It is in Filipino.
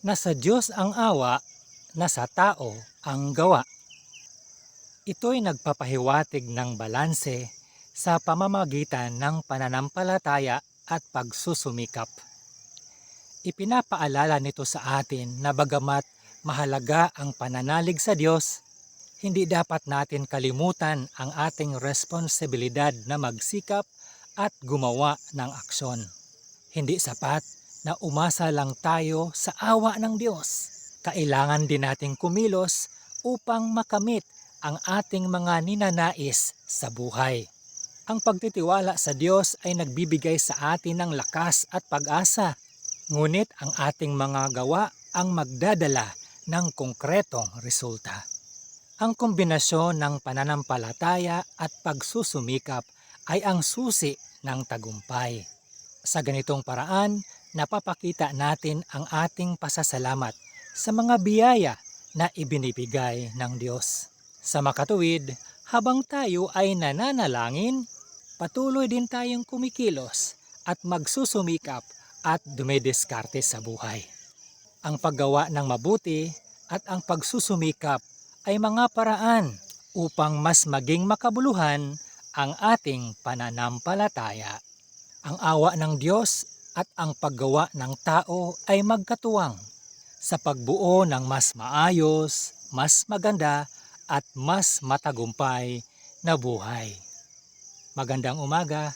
Nasa Diyos ang awa, nasa tao ang gawa. Ito'y nagpapahiwatig ng balanse sa pamamagitan ng pananampalataya at pagsusumikap. Ipinapaalala nito sa atin na bagamat mahalaga ang pananalig sa Diyos, hindi dapat natin kalimutan ang ating responsibilidad na magsikap at gumawa ng aksyon. Hindi sapat na umasa lang tayo sa awa ng Diyos. Kailangan din nating kumilos upang makamit ang ating mga ninanais sa buhay. Ang pagtitiwala sa Diyos ay nagbibigay sa atin ng lakas at pag-asa. Ngunit ang ating mga gawa ang magdadala ng konkretong resulta. Ang kombinasyon ng pananampalataya at pagsusumikap ay ang susi ng tagumpay. Sa ganitong paraan, napapakita natin ang ating pasasalamat sa mga biyaya na ibinibigay ng Diyos. Sa makatuwid, habang tayo ay nananalangin, patuloy din tayong kumikilos at magsusumikap at dumidiskarte sa buhay. Ang paggawa ng mabuti at ang pagsusumikap ay mga paraan upang mas maging makabuluhan ang ating pananampalataya. Ang awa ng Diyos at ang paggawa ng tao ay magkatuwang sa pagbuo ng mas maayos, mas maganda at mas matagumpay na buhay. Magandang umaga.